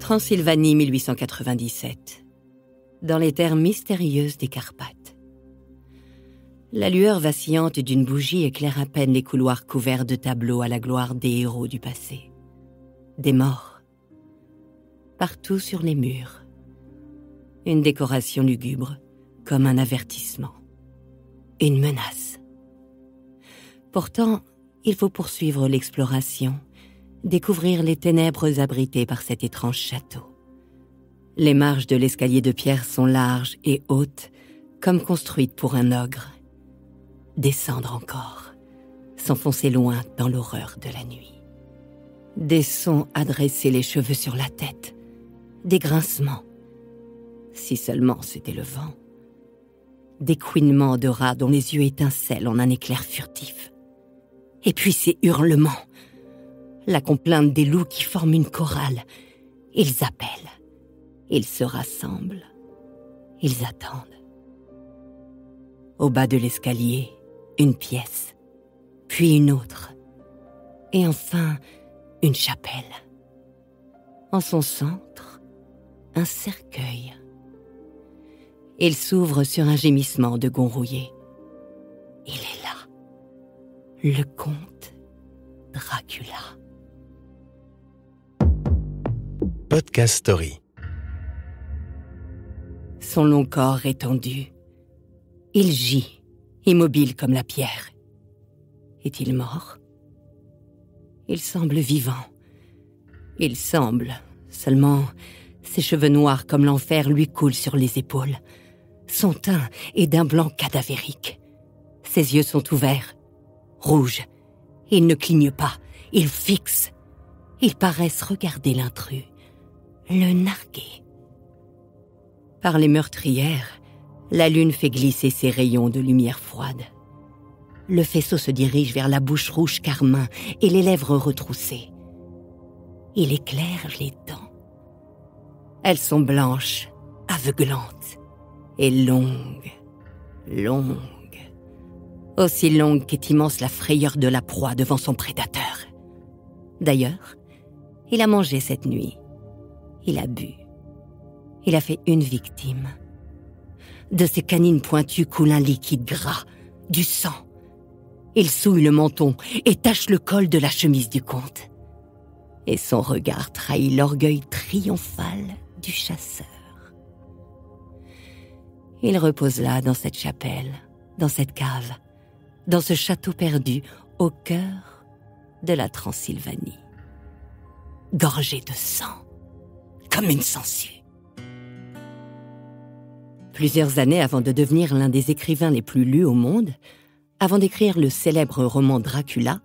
Transylvanie 1897. Dans les terres mystérieuses des Carpates. La lueur vacillante d'une bougie éclaire à peine les couloirs couverts de tableaux à la gloire des héros du passé. Des morts. Partout sur les murs. Une décoration lugubre, comme un avertissement. Une menace. Pourtant, il faut poursuivre l'exploration, découvrir les ténèbres abritées par cet étrange château. Les marches de l'escalier de pierre sont larges et hautes, comme construites pour un ogre. Descendre encore, s'enfoncer loin dans l'horreur de la nuit. Des sons à dresser les cheveux sur la tête, des grincements. Si seulement c'était le vent. Des couinements de rats dont les yeux étincellent en un éclair furtif. Et puis ces hurlements. La complainte des loups qui forment une chorale. Ils appellent. Ils se rassemblent. Ils attendent. Au bas de l'escalier, une pièce. Puis une autre. Et enfin, une chapelle. En son centre, un cercueil. Il s'ouvre sur un gémissement de Gonrouillé. Il est là. Le comte Dracula. Podcast Story. Son long corps étendu. Il gît, immobile comme la pierre. Est-il mort? Il semble vivant. Il semble, seulement ses cheveux noirs comme l'enfer lui coulent sur les épaules. Son teint est d'un blanc cadavérique. Ses yeux sont ouverts, rouges. Ils ne clignent pas, ils fixent. Ils paraissent regarder l'intrus, le narguer. Par les meurtrières, la lune fait glisser ses rayons de lumière froide. Le faisceau se dirige vers la bouche rouge carmin et les lèvres retroussées. Il éclaire les dents. Elles sont blanches, aveuglantes et longues, longues. Aussi longues qu'est immense la frayeur de la proie devant son prédateur. D'ailleurs, il a mangé cette nuit. Il a bu. Il a fait une victime. De ses canines pointues coule un liquide gras, du sang. Il souille le menton et tache le col de la chemise du comte. Et son regard trahit l'orgueil triomphal du chasseur. Il repose là, dans cette chapelle, dans cette cave, dans ce château perdu, au cœur de la Transylvanie. Gorgé de sang, comme une sangsue. Plusieurs années avant de devenir l'un des écrivains les plus lus au monde, avant d'écrire le célèbre roman Dracula,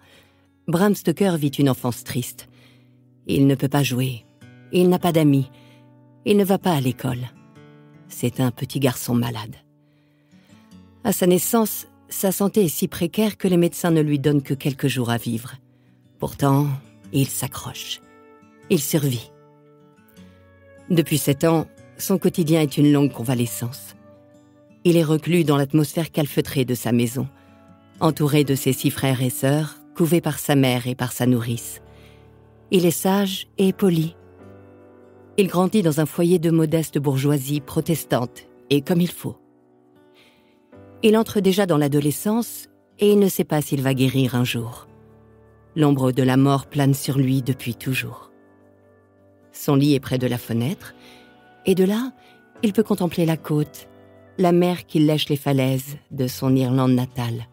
Bram Stoker vit une enfance triste. Il ne peut pas jouer, il n'a pas d'amis, il ne va pas à l'école. C'est un petit garçon malade. À sa naissance, sa santé est si précaire que les médecins ne lui donnent que quelques jours à vivre. Pourtant, il s'accroche. Il survit. Depuis 7 ans, son quotidien est une longue convalescence. Il est reclus dans l'atmosphère calfeutrée de sa maison, entouré de ses 6 frères et sœurs, couvé par sa mère et par sa nourrice. Il est sage et poli. Il grandit dans un foyer de modeste bourgeoisie protestante, et comme il faut. Il entre déjà dans l'adolescence, et il ne sait pas s'il va guérir un jour. L'ombre de la mort plane sur lui depuis toujours. Son lit est près de la fenêtre, et de là, il peut contempler la côte, la mer qui lèche les falaises de son Irlande natale.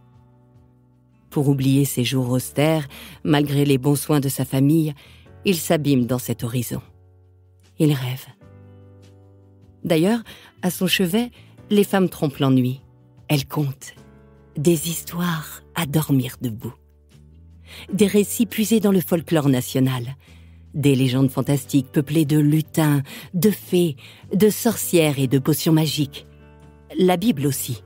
Pour oublier ses jours austères, malgré les bons soins de sa famille, il s'abîme dans cet horizon. Il rêve. D'ailleurs, à son chevet, les femmes trompent l'ennui. Elles comptent. Des histoires à dormir debout. Des récits puisés dans le folklore national. Des légendes fantastiques peuplées de lutins, de fées, de sorcières et de potions magiques. La Bible aussi.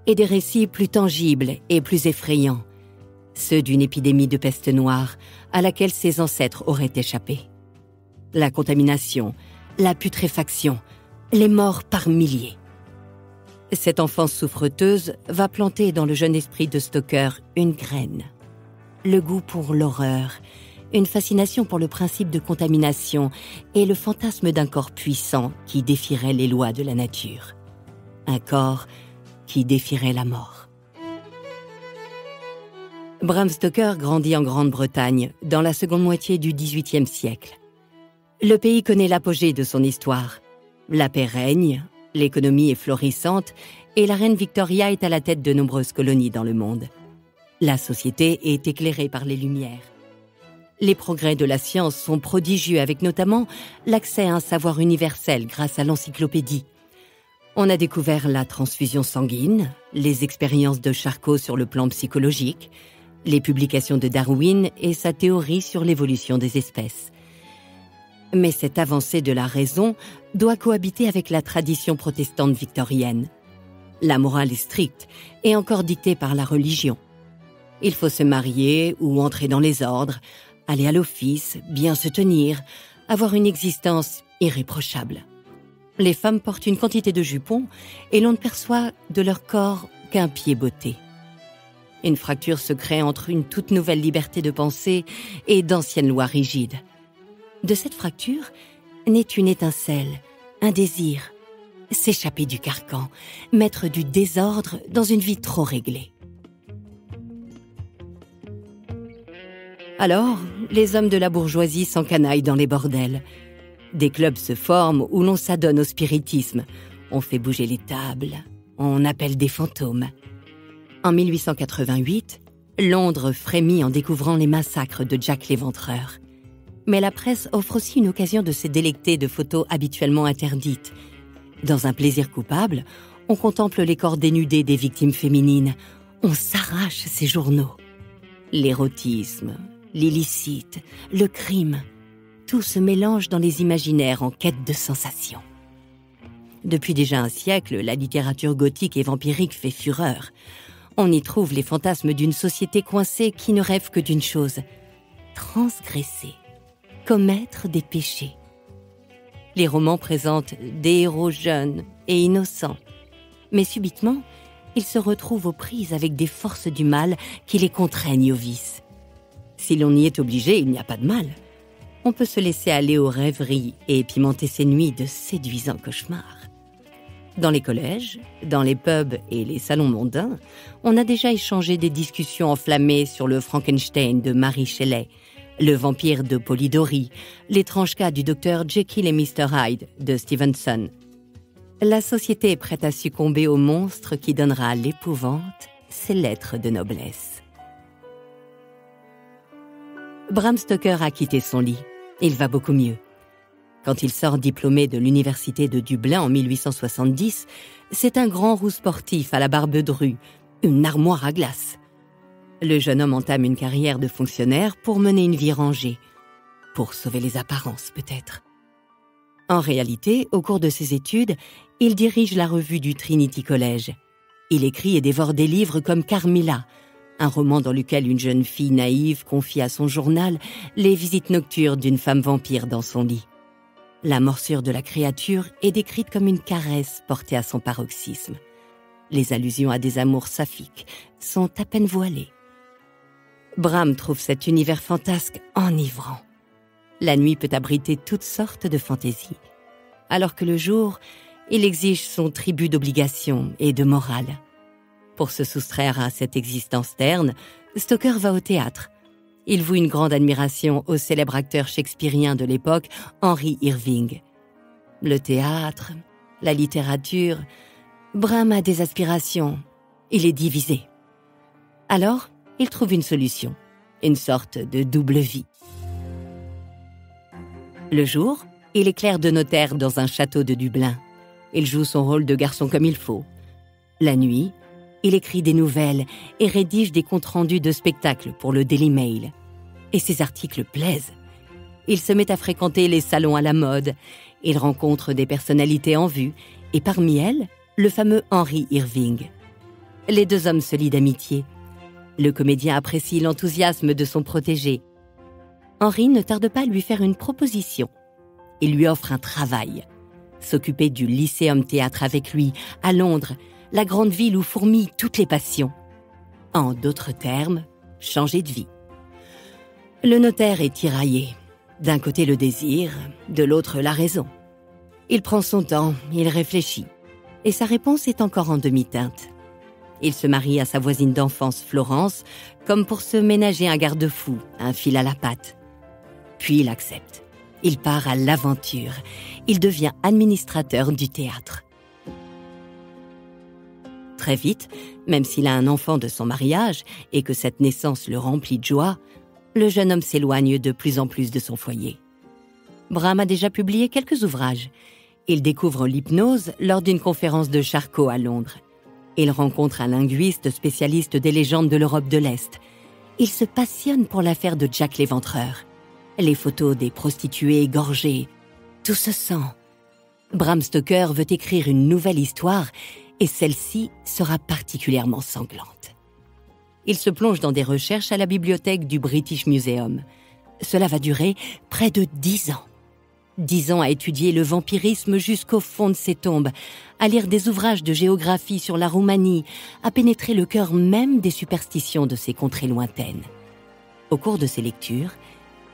Et des récits plus tangibles et plus effrayants. Ceux d'une épidémie de peste noire à laquelle ses ancêtres auraient échappé. La contamination, la putréfaction, les morts par milliers. Cette enfance souffreteuse va planter dans le jeune esprit de Stoker une graine. Le goût pour l'horreur une fascination pour le principe de contamination et le fantasme d'un corps puissant qui défierait les lois de la nature. Un corps qui défierait la mort. Bram Stoker grandit en Grande-Bretagne dans la seconde moitié du XVIIIe siècle. Le pays connaît l'apogée de son histoire. La paix règne, l'économie est florissante et la reine Victoria est à la tête de nombreuses colonies dans le monde. La société est éclairée par les Lumières. Les progrès de la science sont prodigieux avec notamment l'accès à un savoir universel grâce à l'encyclopédie. On a découvert la transfusion sanguine, les expériences de Charcot sur le plan psychologique, les publications de Darwin et sa théorie sur l'évolution des espèces. Mais cette avancée de la raison doit cohabiter avec la tradition protestante victorienne. La morale est stricte et encore dictée par la religion. Il faut se marier ou entrer dans les ordres, aller à l'office, bien se tenir, avoir une existence irréprochable. Les femmes portent une quantité de jupons et l'on ne perçoit de leur corps qu'un pied botté. Une fracture se crée entre une toute nouvelle liberté de pensée et d'anciennes lois rigides. De cette fracture naît une étincelle, un désir, s'échapper du carcan, mettre du désordre dans une vie trop réglée. Alors, les hommes de la bourgeoisie s'encanaillent dans les bordels. Des clubs se forment où l'on s'adonne au spiritisme. On fait bouger les tables, on appelle des fantômes. En 1888, Londres frémit en découvrant les massacres de Jack l'Éventreur. Mais la presse offre aussi une occasion de se délecter de photos habituellement interdites. Dans un plaisir coupable, on contemple les corps dénudés des victimes féminines. On s'arrache ces journaux. L'érotisme, l'illicite, le crime, tout se mélange dans les imaginaires en quête de sensations. Depuis déjà un siècle, la littérature gothique et vampirique fait fureur. On y trouve les fantasmes d'une société coincée qui ne rêve que d'une chose, transgresser, commettre des péchés. Les romans présentent des héros jeunes et innocents, mais subitement, ils se retrouvent aux prises avec des forces du mal qui les contraignent au vice. Si l'on y est obligé, il n'y a pas de mal. On peut se laisser aller aux rêveries et pimenter ses nuits de séduisants cauchemars. Dans les collèges, dans les pubs et les salons mondains, on a déjà échangé des discussions enflammées sur le Frankenstein de Mary Shelley, le vampire de Polidori, l'étrange cas du docteur Jekyll et Mr. Hyde de Stevenson. La société est prête à succomber au monstre qui donnera à l'épouvante ses lettres de noblesse. Bram Stoker a quitté son lit. Il va beaucoup mieux. Quand il sort diplômé de l'université de Dublin en 1870, c'est un grand roux sportif à la barbe drue, une armoire à glace. Le jeune homme entame une carrière de fonctionnaire pour mener une vie rangée. Pour sauver les apparences, peut-être. En réalité, au cours de ses études, il dirige la revue du Trinity College. Il écrit et dévore des livres comme Carmilla, un roman dans lequel une jeune fille naïve confie à son journal les visites nocturnes d'une femme vampire dans son lit. La morsure de la créature est décrite comme une caresse portée à son paroxysme. Les allusions à des amours saphiques sont à peine voilées. Bram trouve cet univers fantasque enivrant. La nuit peut abriter toutes sortes de fantaisies, alors que le jour, il exige son tribut d'obligation et de morale. Pour se soustraire à cette existence terne, Stoker va au théâtre. Il voue une grande admiration au célèbre acteur shakespearien de l'époque, Henry Irving. Le théâtre, la littérature, Bram a des aspirations. Il est divisé. Alors, il trouve une solution, une sorte de double vie. Le jour, il est clerc de notaire dans un château de Dublin. Il joue son rôle de garçon comme il faut. La nuit, il écrit des nouvelles et rédige des comptes rendus de spectacles pour le Daily Mail. Et ses articles plaisent. Il se met à fréquenter les salons à la mode. Il rencontre des personnalités en vue, et parmi elles, le fameux Henry Irving. Les deux hommes se lient d'amitié. Le comédien apprécie l'enthousiasme de son protégé. Henry ne tarde pas à lui faire une proposition. Il lui offre un travail. S'occuper du Lyceum Théâtre avec lui, à Londres, la grande ville où fourmillent toutes les passions. En d'autres termes, changer de vie. Le notaire est tiraillé. D'un côté le désir, de l'autre la raison. Il prend son temps, il réfléchit. Et sa réponse est encore en demi-teinte. Il se marie à sa voisine d'enfance Florence, comme pour se ménager un garde-fou, un fil à la patte. Puis il accepte. Il part à l'aventure. Il devient administrateur du théâtre. Très vite, même s'il a un enfant de son mariage et que cette naissance le remplit de joie, le jeune homme s'éloigne de plus en plus de son foyer. Bram a déjà publié quelques ouvrages. Il découvre l'hypnose lors d'une conférence de Charcot à Londres. Il rencontre un linguiste spécialiste des légendes de l'Europe de l'Est. Il se passionne pour l'affaire de Jack l'Éventreur. Les photos des prostituées égorgées. Tout se sent. Bram Stoker veut écrire une nouvelle histoire et celle-ci sera particulièrement sanglante. Il se plonge dans des recherches à la bibliothèque du British Museum. Cela va durer près de 10 ans. 10 ans à étudier le vampirisme jusqu'au fond de ses tombes, à lire des ouvrages de géographie sur la Roumanie, à pénétrer le cœur même des superstitions de ces contrées lointaines. Au cours de ses lectures,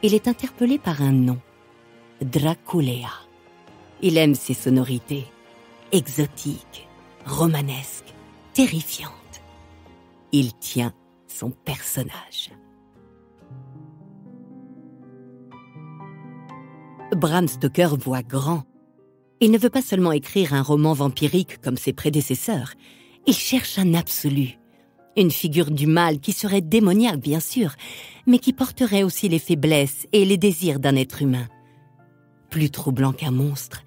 il est interpellé par un nom, Draculea. Il aime ses sonorités, exotiques, romanesques, terrifiantes. Il tient son personnage. Bram Stoker voit grand. Il ne veut pas seulement écrire un roman vampirique comme ses prédécesseurs. Il cherche un absolu. Une figure du mal qui serait démoniaque, bien sûr, mais qui porterait aussi les faiblesses et les désirs d'un être humain. Plus troublant qu'un monstre,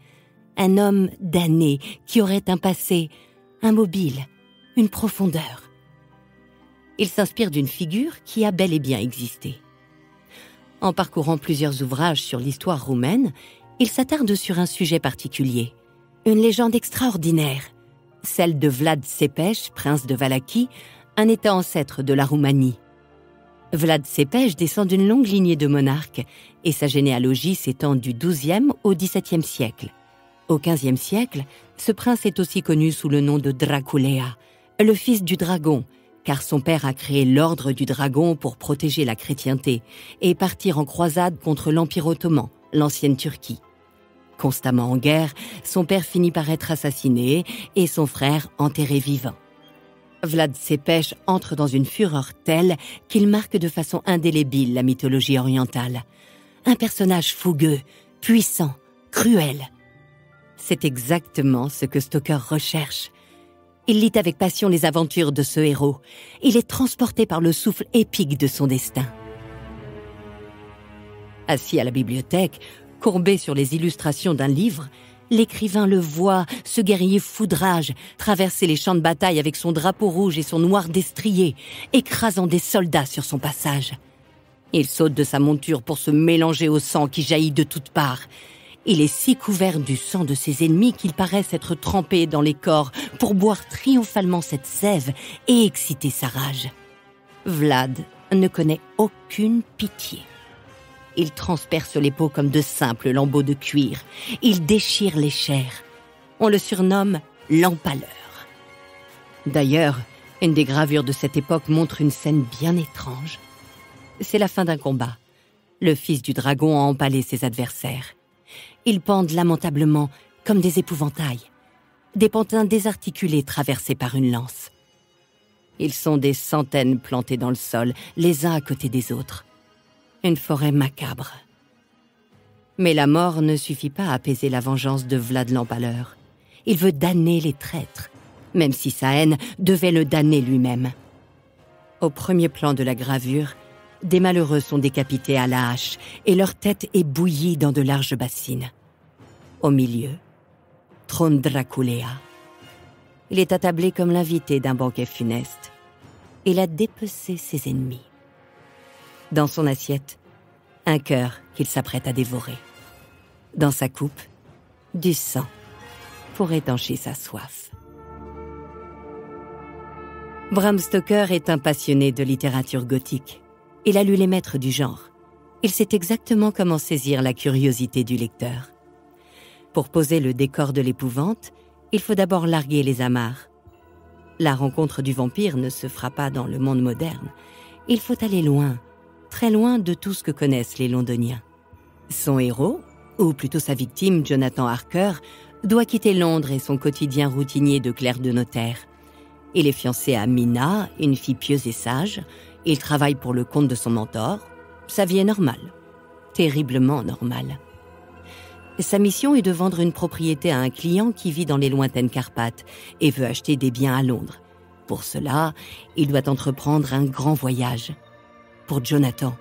un homme damné qui aurait un passé immobile, une profondeur. Il s'inspire d'une figure qui a bel et bien existé. En parcourant plusieurs ouvrages sur l'histoire roumaine, il s'attarde sur un sujet particulier, une légende extraordinaire, celle de Vlad Țepeș, prince de Valachie, un état ancêtre de la Roumanie. Vlad Țepeș descend d'une longue lignée de monarques et sa généalogie s'étend du XIIe au XVIIe siècle. Au XVe siècle, ce prince est aussi connu sous le nom de Draculea, le fils du dragon, car son père a créé l'ordre du dragon pour protéger la chrétienté et partir en croisade contre l'Empire ottoman, l'ancienne Turquie. Constamment en guerre, son père finit par être assassiné et son frère enterré vivant. Vlad Țepeș entre dans une fureur telle qu'il marque de façon indélébile la mythologie orientale. Un personnage fougueux, puissant, cruel. C'est exactement ce que Stoker recherche. Il lit avec passion les aventures de ce héros. Il est transporté par le souffle épique de son destin. Assis à la bibliothèque, courbé sur les illustrations d'un livre, l'écrivain le voit, ce guerrier foudrage, traverser les champs de bataille avec son drapeau rouge et son noir destrier, écrasant des soldats sur son passage. Il saute de sa monture pour se mélanger au sang qui jaillit de toutes parts. Il est si couvert du sang de ses ennemis qu'il paraît s'être trempé dans les corps pour boire triomphalement cette sève et exciter sa rage. Vlad ne connaît aucune pitié. Il transperce les peaux comme de simples lambeaux de cuir. Il déchire les chairs. On le surnomme l'empaleur. D'ailleurs, une des gravures de cette époque montre une scène bien étrange. C'est la fin d'un combat. Le fils du dragon a empalé ses adversaires. Ils pendent lamentablement comme des épouvantails, des pantins désarticulés traversés par une lance. Ils sont des centaines plantés dans le sol, les uns à côté des autres. Une forêt macabre. Mais la mort ne suffit pas à apaiser la vengeance de Vlad l'Empaleur. Il veut damner les traîtres, même si sa haine devait le damner lui-même. Au premier plan de la gravure, des malheureux sont décapités à la hache et leur tête est bouillie dans de larges bassines. Au milieu, trône Draculea. Il est attablé comme l'invité d'un banquet funeste. Il a dépecé ses ennemis. Dans son assiette, un cœur qu'il s'apprête à dévorer. Dans sa coupe, du sang pour étancher sa soif. Bram Stoker est un passionné de littérature gothique. Il a lu les maîtres du genre. Il sait exactement comment saisir la curiosité du lecteur. Pour poser le décor de l'épouvante, il faut d'abord larguer les amarres. La rencontre du vampire ne se fera pas dans le monde moderne. Il faut aller loin, très loin de tout ce que connaissent les Londoniens. Son héros, ou plutôt sa victime, Jonathan Harker, doit quitter Londres et son quotidien routinier de clerc de notaire. Il est fiancé à Mina, une fille pieuse et sage. Il travaille pour le compte de son mentor. Sa vie est normale. Terriblement normale. Sa mission est de vendre une propriété à un client qui vit dans les lointaines Carpates et veut acheter des biens à Londres. Pour cela, il doit entreprendre un grand voyage. Pour Jonathan,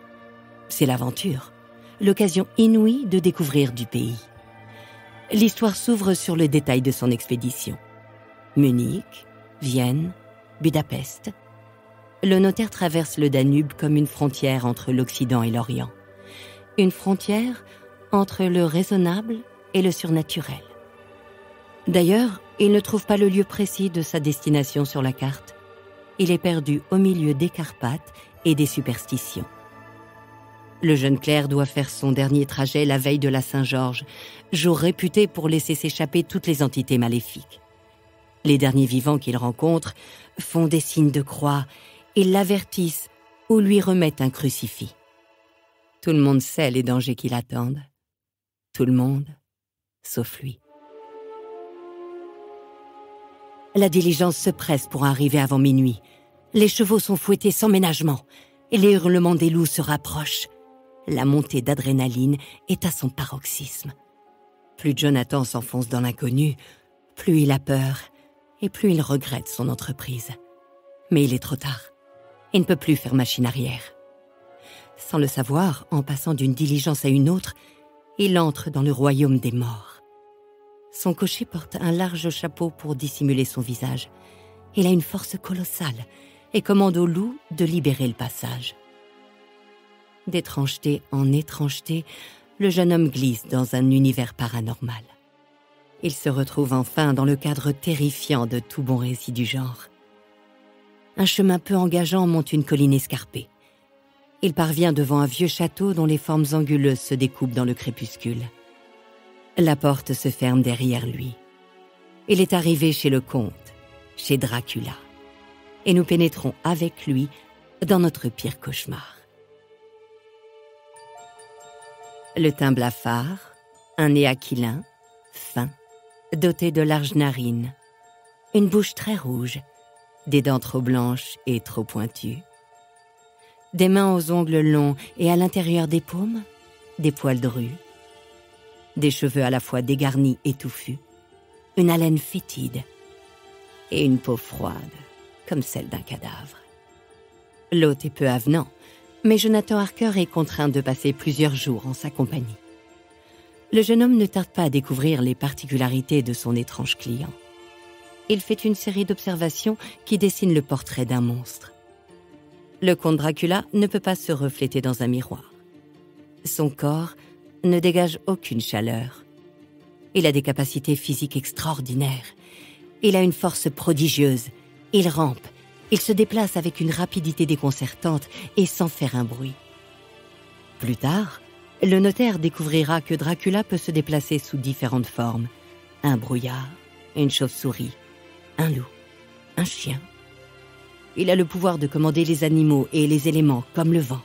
c'est l'aventure, l'occasion inouïe de découvrir du pays. L'histoire s'ouvre sur le détail de son expédition. Munich, Vienne, Budapest. Le notaire traverse le Danube comme une frontière entre l'Occident et l'Orient. Une frontière entre le raisonnable et le surnaturel. D'ailleurs, il ne trouve pas le lieu précis de sa destination sur la carte. Il est perdu au milieu des Carpates et des superstitions. Le jeune clerc doit faire son dernier trajet la veille de la Saint-Georges, jour réputé pour laisser s'échapper toutes les entités maléfiques. Les derniers vivants qu'il rencontre font des signes de croix, ils l'avertissent ou lui remettent un crucifix. Tout le monde sait les dangers qui l'attendent. Tout le monde, sauf lui. La diligence se presse pour arriver avant minuit. Les chevaux sont fouettés sans ménagement et les hurlements des loups se rapprochent. La montée d'adrénaline est à son paroxysme. Plus Jonathan s'enfonce dans l'inconnu, plus il a peur et plus il regrette son entreprise. Mais il est trop tard. Il ne peut plus faire machine arrière. Sans le savoir, en passant d'une diligence à une autre, il entre dans le royaume des morts. Son cocher porte un large chapeau pour dissimuler son visage. Il a une force colossale et commande aux loups de libérer le passage. D'étrangeté en étrangeté, le jeune homme glisse dans un univers paranormal. Il se retrouve enfin dans le cadre terrifiant de tout bon récit du genre. Un chemin peu engageant monte une colline escarpée. Il parvient devant un vieux château dont les formes anguleuses se découpent dans le crépuscule. La porte se ferme derrière lui. Il est arrivé chez le comte, chez Dracula. Et nous pénétrons avec lui dans notre pire cauchemar. Le teint blafard, un nez aquilin, fin, doté de larges narines, une bouche très rouge, des dents trop blanches et trop pointues, des mains aux ongles longs et à l'intérieur des paumes, des poils drus, des cheveux à la fois dégarnis et touffus, une haleine fétide et une peau froide comme celle d'un cadavre. L'hôte est peu avenant, mais Jonathan Harker est contraint de passer plusieurs jours en sa compagnie. Le jeune homme ne tarde pas à découvrir les particularités de son étrange client. Il fait une série d'observations qui dessinent le portrait d'un monstre. Le comte Dracula ne peut pas se refléter dans un miroir. Son corps ne dégage aucune chaleur. Il a des capacités physiques extraordinaires. Il a une force prodigieuse. Il rampe. Il se déplace avec une rapidité déconcertante et sans faire un bruit. Plus tard, le notaire découvrira que Dracula peut se déplacer sous différentes formes. Un brouillard, une chauve-souris, un loup, un chien. Il a le pouvoir de commander les animaux et les éléments comme le vent.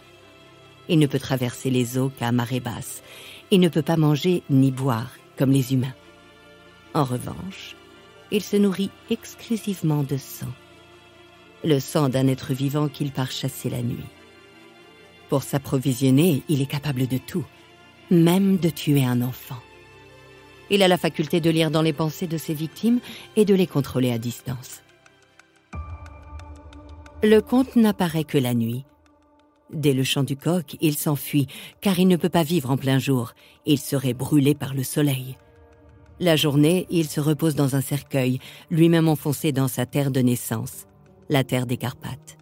Il ne peut traverser les eaux qu'à marée basse. Il ne peut pas manger ni boire comme les humains. En revanche, il se nourrit exclusivement de sang. Le sang d'un être vivant qu'il part chasser la nuit. Pour s'approvisionner, il est capable de tout, même de tuer un enfant. Il a la faculté de lire dans les pensées de ses victimes et de les contrôler à distance. Le comte n'apparaît que la nuit. Dès le chant du coq, il s'enfuit, car il ne peut pas vivre en plein jour. Il serait brûlé par le soleil. La journée, il se repose dans un cercueil, lui-même enfoncé dans sa terre de naissance, la terre des Carpates.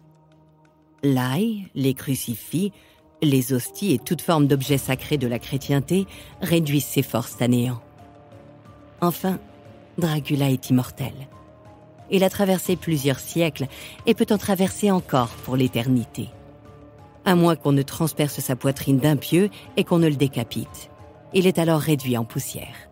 L'ail, les crucifix, les hosties et toute forme d'objets sacrés de la chrétienté réduisent ses forces à néant. Enfin, Dracula est immortel. Il a traversé plusieurs siècles et peut en traverser encore pour l'éternité. À moins qu'on ne transperce sa poitrine d'impieux et qu'on ne le décapite. Il est alors réduit en poussière.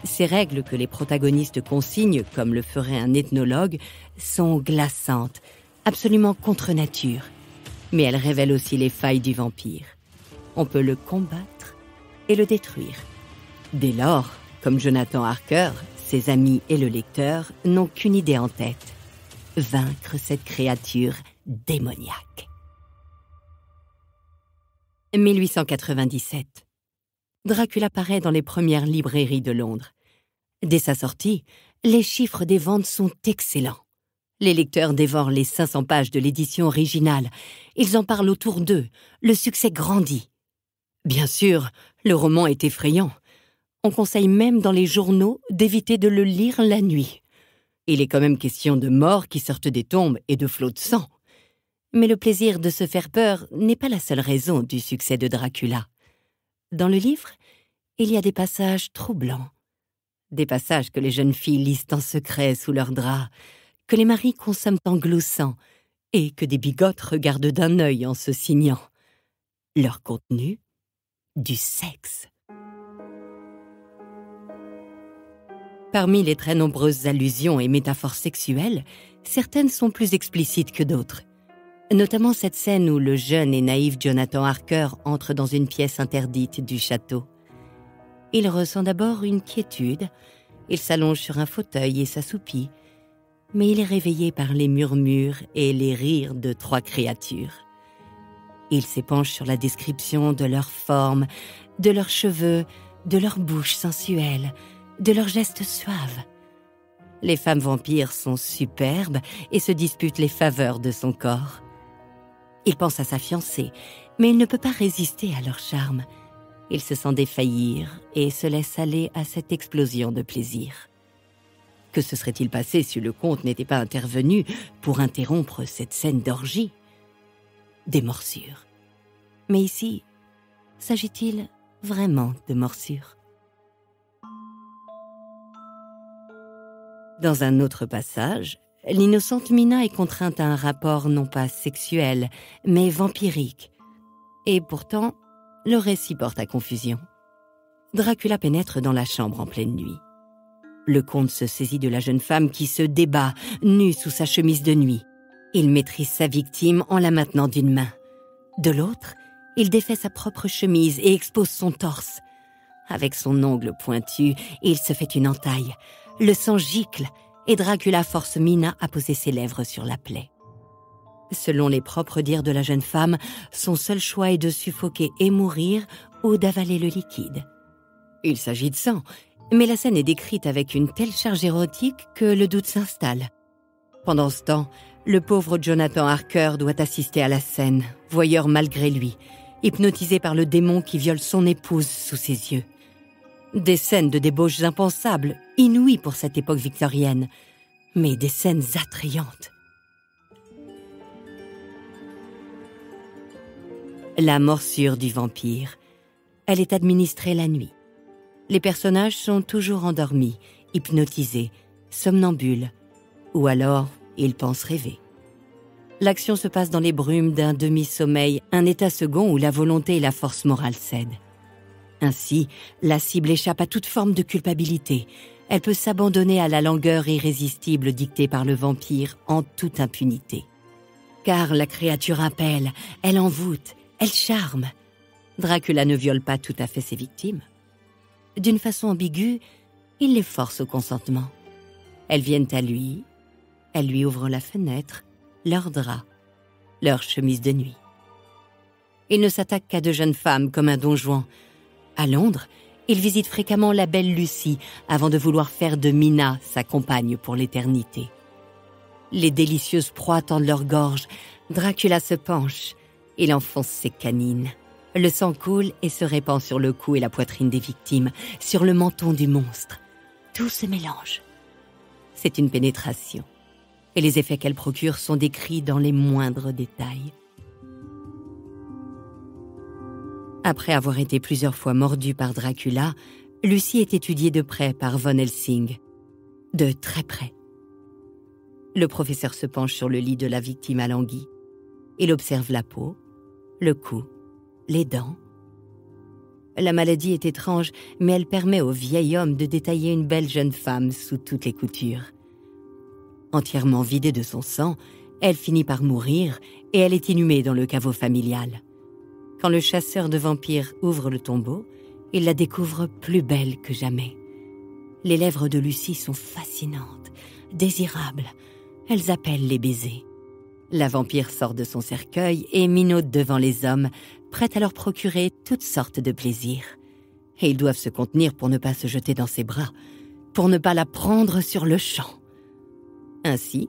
Ces règles que les protagonistes consignent, comme le ferait un ethnologue, sont glaçantes, absolument contre nature. Mais elle révèle aussi les failles du vampire. On peut le combattre et le détruire. Dès lors, comme Jonathan Harker, ses amis et le lecteur n'ont qu'une idée en tête: vaincre cette créature démoniaque. 1897. Dracula paraît dans les premières librairies de Londres. Dès sa sortie, les chiffres des ventes sont excellents. Les lecteurs dévorent les 500 pages de l'édition originale. Ils en parlent autour d'eux. Le succès grandit. Bien sûr, le roman est effrayant. On conseille même dans les journaux d'éviter de le lire la nuit. Il est quand même question de morts qui sortent des tombes et de flots de sang. Mais le plaisir de se faire peur n'est pas la seule raison du succès de Dracula. Dans le livre, il y a des passages troublants. Des passages que les jeunes filles lisent en secret sous leurs draps, que les maris consomment en gloussant, et que des bigotes regardent d'un œil en se signant. Leur contenu, du sexe. Parmi les très nombreuses allusions et métaphores sexuelles, certaines sont plus explicites que d'autres. Notamment cette scène où le jeune et naïf Jonathan Harker entre dans une pièce interdite du château. Il ressent d'abord une quiétude, il s'allonge sur un fauteuil et s'assoupit, mais il est réveillé par les murmures et les rires de 3 créatures. Il s'épanche sur la description de leurs formes, de leurs cheveux, de leur bouche sensuelle, de leurs gestes suaves. Les femmes vampires sont superbes et se disputent les faveurs de son corps. Il pense à sa fiancée, mais il ne peut pas résister à leur charme. Il se sent défaillir et se laisse aller à cette explosion de plaisir. Que se serait-il passé si le comte n'était pas intervenu pour interrompre cette scène d'orgie? Des morsures. Mais ici, s'agit-il vraiment de morsures? Dans un autre passage, l'innocente Mina est contrainte à un rapport non pas sexuel, mais vampirique. Et pourtant, le récit porte à confusion. Dracula pénètre dans la chambre en pleine nuit. Le comte se saisit de la jeune femme qui se débat, nue sous sa chemise de nuit. Il maîtrise sa victime en la maintenant d'une main. De l'autre, il défait sa propre chemise et expose son torse. Avec son ongle pointu, il se fait une entaille. Le sang gicle et Dracula force Mina à poser ses lèvres sur la plaie. Selon les propres dires de la jeune femme, son seul choix est de suffoquer et mourir ou d'avaler le liquide. Il s'agit de sang, mais la scène est décrite avec une telle charge érotique que le doute s'installe. Pendant ce temps, le pauvre Jonathan Harker doit assister à la scène, voyeur malgré lui, hypnotisé par le démon qui viole son épouse sous ses yeux. Des scènes de débauches impensables, inouïes pour cette époque victorienne, mais des scènes attrayantes. La morsure du vampire. Elle est administrée la nuit. Les personnages sont toujours endormis, hypnotisés, somnambules, ou alors ils pensent rêver. L'action se passe dans les brumes d'un demi-sommeil, un état second où la volonté et la force morale cèdent. Ainsi, la cible échappe à toute forme de culpabilité. Elle peut s'abandonner à la langueur irrésistible dictée par le vampire en toute impunité. Car la créature appelle, elle envoûte, elle charme. Dracula ne viole pas tout à fait ses victimes. D'une façon ambiguë, il les force au consentement. Elles viennent à lui, elles lui ouvrent la fenêtre, leurs draps, leur chemise de nuit. Il ne s'attaque qu'à de jeunes femmes comme un Don Juan. À Londres, il visite fréquemment la belle Lucie avant de vouloir faire de Mina sa compagne pour l'éternité. Les délicieuses proies tendent leur gorge. Dracula se penche. Il enfonce ses canines. Le sang coule et se répand sur le cou et la poitrine des victimes, sur le menton du monstre. Tout se mélange. C'est une pénétration. Et les effets qu'elle procure sont décrits dans les moindres détails. Après avoir été plusieurs fois mordue par Dracula, Lucie est étudiée de près par Von Helsing. De très près. Le professeur se penche sur le lit de la victime alanguie. Il observe la peau, le cou, les dents. La maladie est étrange, mais elle permet au vieil homme de détailler une belle jeune femme sous toutes les coutures. Entièrement vidée de son sang, Elle finit par mourir et elle est inhumée dans le caveau familial. Quand le chasseur de vampires ouvre le tombeau, il la découvre plus belle que jamais. Les lèvres de Lucie sont fascinantes, désirables. Elles appellent les baisers. La vampire sort de son cercueil et minaude devant les hommes, prête à leur procurer toutes sortes de plaisirs. Et ils doivent se contenir pour ne pas se jeter dans ses bras, pour ne pas la prendre sur le champ. Ainsi,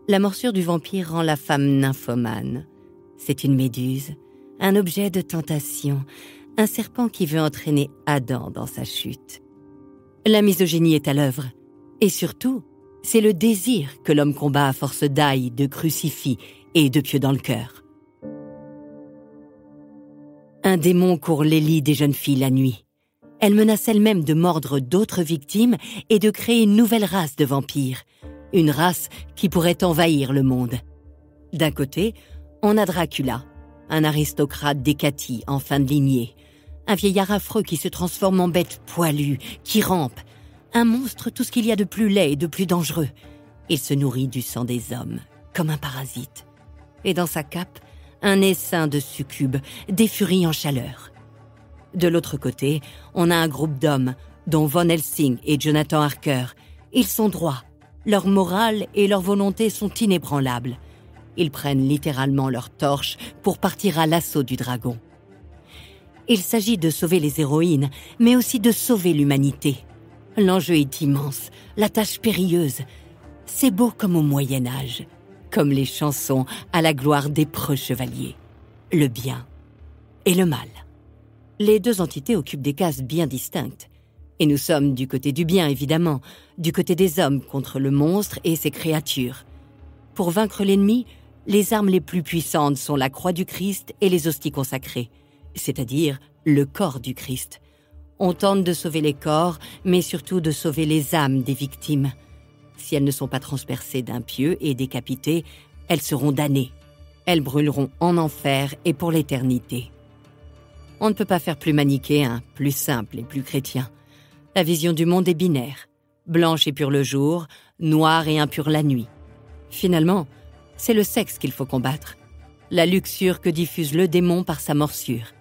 la morsure du vampire rend la femme nymphomane. C'est une méduse, un objet de tentation, un serpent qui veut entraîner Adam dans sa chute. La misogynie est à l'œuvre. Et surtout, c'est le désir que l'homme combat à force d'ail, de crucifix et de pieux dans le cœur. Un démon court les lits des jeunes filles la nuit. Elle menace elle-même de mordre d'autres victimes et de créer une nouvelle race de vampires. Une race qui pourrait envahir le monde. D'un côté, on a Dracula, un aristocrate décati en fin de lignée. Un vieillard affreux qui se transforme en bête poilue, qui rampe. Un monstre, tout ce qu'il y a de plus laid et de plus dangereux. Il se nourrit du sang des hommes, comme un parasite. Et dans sa cape, un essaim de succubes, des furies en chaleur. De l'autre côté, on a un groupe d'hommes, dont Von Helsing et Jonathan Harker. Ils sont droits. Leur morale et leur volonté sont inébranlables. Ils prennent littéralement leur torche pour partir à l'assaut du dragon. Il s'agit de sauver les héroïnes, mais aussi de sauver l'humanité. L'enjeu est immense, la tâche périlleuse. C'est beau comme au Moyen-Âge, comme les chansons à la gloire des preux chevaliers. Le bien et le mal. Les deux entités occupent des cases bien distinctes. Et nous sommes du côté du bien, évidemment, du côté des hommes contre le monstre et ses créatures. Pour vaincre l'ennemi, les armes les plus puissantes sont la croix du Christ et les hosties consacrées, c'est-à-dire le corps du Christ. On tente de sauver les corps, mais surtout de sauver les âmes des victimes. Si elles ne sont pas transpercées d'un pieu et décapitées, elles seront damnées. Elles brûleront en enfer et pour l'éternité. On ne peut pas faire plus manichéen, plus simple et plus chrétien. La vision du monde est binaire. Blanche et pure le jour, noire et impure la nuit. Finalement, c'est le sexe qu'il faut combattre. La luxure que diffuse le démon par sa morsure.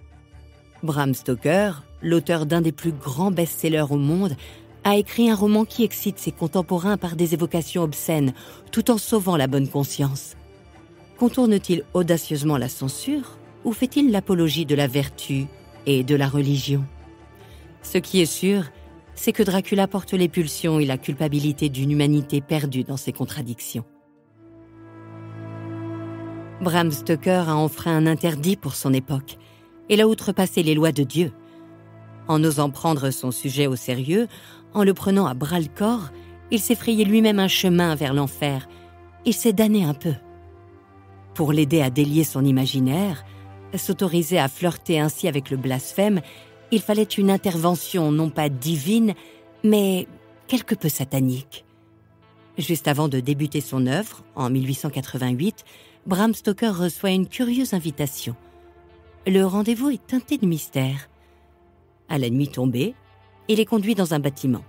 Bram Stoker, l'auteur d'un des plus grands best-sellers au monde, a écrit un roman qui excite ses contemporains par des évocations obscènes, tout en sauvant la bonne conscience. Contourne-t-il audacieusement la censure ou fait-il l'apologie de la vertu et de la religion? Ce qui est sûr, c'est que Dracula porte les pulsions et la culpabilité d'une humanité perdue dans ses contradictions. Bram Stoker a enfreint un interdit pour son époque. Il a outrepassé les lois de Dieu. En osant prendre son sujet au sérieux, en le prenant à bras-le-corps, il s'est frayé lui-même un chemin vers l'enfer. Il s'est damné un peu. Pour l'aider à délier son imaginaire, s'autoriser à flirter ainsi avec le blasphème, il fallait une intervention non pas divine, mais quelque peu satanique. Juste avant de débuter son œuvre, en 1888, Bram Stoker reçoit une curieuse invitation. Le rendez-vous est teinté de mystère. À la nuit tombée, il est conduit dans un bâtiment.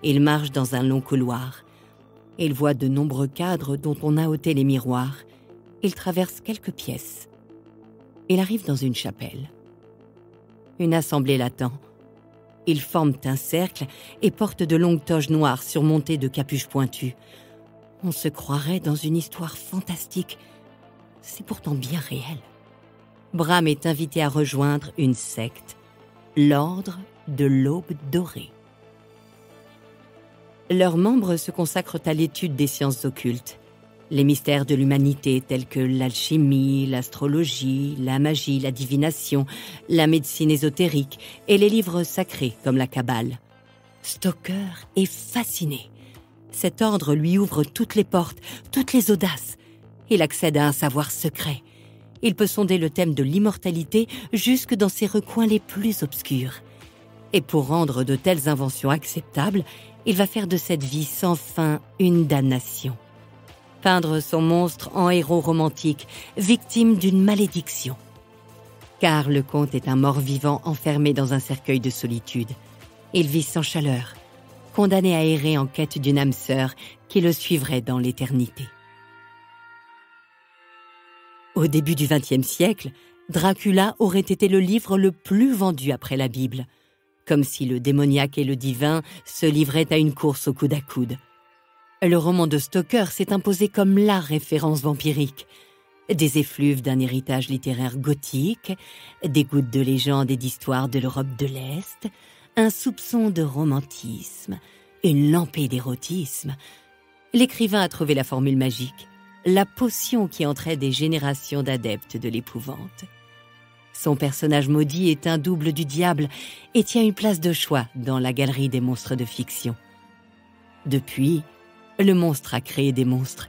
Il marche dans un long couloir. Il voit de nombreux cadres dont on a ôté les miroirs. Il traverse quelques pièces. Il arrive dans une chapelle. Une assemblée l'attend. Ils forment un cercle et portent de longues toges noires surmontées de capuches pointues. On se croirait dans une histoire fantastique. C'est pourtant bien réel. Bram est invité à rejoindre une secte, l'Ordre de l'Aube dorée. Leurs membres se consacrent à l'étude des sciences occultes, les mystères de l'humanité tels que l'alchimie, l'astrologie, la magie, la divination, la médecine ésotérique et les livres sacrés comme la Kabbale. Stoker est fasciné. Cet ordre lui ouvre toutes les portes, toutes les audaces. Il accède à un savoir secret. Il peut sonder le thème de l'immortalité jusque dans ses recoins les plus obscurs. Et pour rendre de telles inventions acceptables, il va faire de cette vie sans fin une damnation. Peindre son monstre en héros romantique, victime d'une malédiction. Car le comte est un mort-vivant enfermé dans un cercueil de solitude. Il vit sans chaleur, condamné à errer en quête d'une âme sœur qui le suivrait dans l'éternité. Au début du XXe siècle, Dracula aurait été le livre le plus vendu après la Bible, comme si le démoniaque et le divin se livraient à une course au coude à coude. Le roman de Stoker s'est imposé comme la référence vampirique. Des effluves d'un héritage littéraire gothique, des gouttes de légende et d'histoire de l'Europe de l'Est, un soupçon de romantisme, une lampée d'érotisme. L'écrivain a trouvé la formule magique, la potion qui entrait des générations d'adeptes de l'épouvante. Son personnage maudit est un double du diable et tient une place de choix dans la galerie des monstres de fiction. Depuis, le monstre a créé des monstres.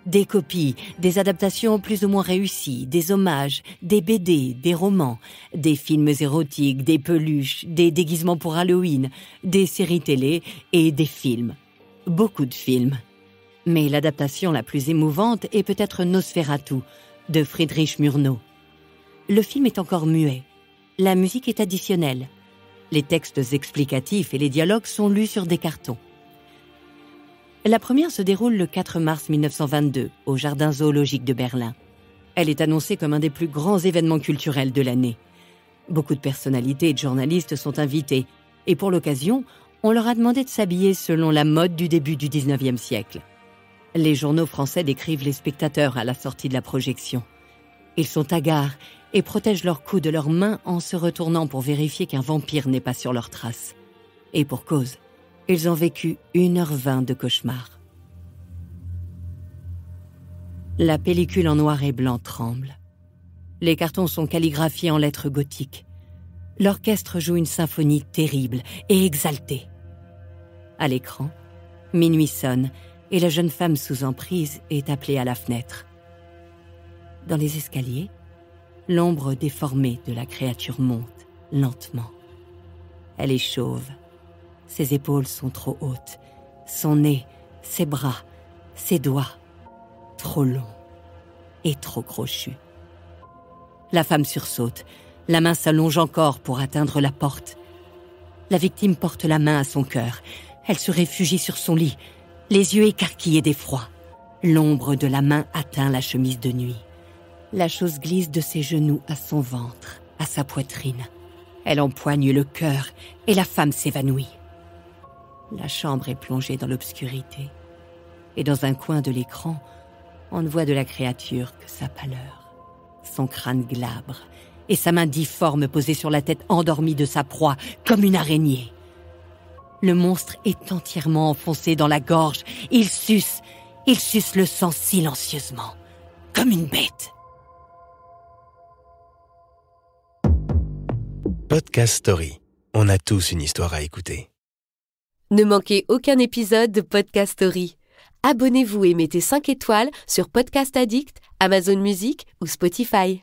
Des copies, des adaptations plus ou moins réussies, des hommages, des BD, des romans, des films érotiques, des peluches, des déguisements pour Halloween, des séries télé et des films. Beaucoup de films. Mais l'adaptation la plus émouvante est peut-être Nosferatu, de Friedrich Murnau. Le film est encore muet. La musique est additionnelle. Les textes explicatifs et les dialogues sont lus sur des cartons. La première se déroule le 4 mars 1922, au Jardin zoologique de Berlin. Elle est annoncée comme un des plus grands événements culturels de l'année. Beaucoup de personnalités et de journalistes sont invités, et pour l'occasion, on leur a demandé de s'habiller selon la mode du début du XIXe siècle. Les journaux français décrivent les spectateurs à la sortie de la projection. Ils sont hagards et protègent leurs coups de leurs mains en se retournant pour vérifier qu'un vampire n'est pas sur leurs traces. Et pour cause, ils ont vécu 1h20 de cauchemar. La pellicule en noir et blanc tremble. Les cartons sont calligraphiés en lettres gothiques. L'orchestre joue une symphonie terrible et exaltée. À l'écran, minuit sonne et la jeune femme sous emprise est appelée à la fenêtre. Dans les escaliers, l'ombre déformée de la créature monte lentement. Elle est chauve. Ses épaules sont trop hautes. Son nez, ses bras, ses doigts, trop longs et trop crochus. La femme sursaute. La main s'allonge encore pour atteindre la porte. La victime porte la main à son cœur. Elle se réfugie sur son lit, les yeux écarquillés d'effroi. L'ombre de la main atteint la chemise de nuit. La chose glisse de ses genoux à son ventre, à sa poitrine. Elle empoigne le cœur et la femme s'évanouit. La chambre est plongée dans l'obscurité. Et dans un coin de l'écran, on ne voit de la créature que sa pâleur, son crâne glabre et sa main difforme posée sur la tête endormie de sa proie, comme une araignée. Le monstre est entièrement enfoncé dans la gorge. Il suce le sang silencieusement, comme une bête. Podcast Story. On a tous une histoire à écouter. Ne manquez aucun épisode de Podcast Story. Abonnez-vous et mettez 5 étoiles sur Podcast Addict, Amazon Music ou Spotify.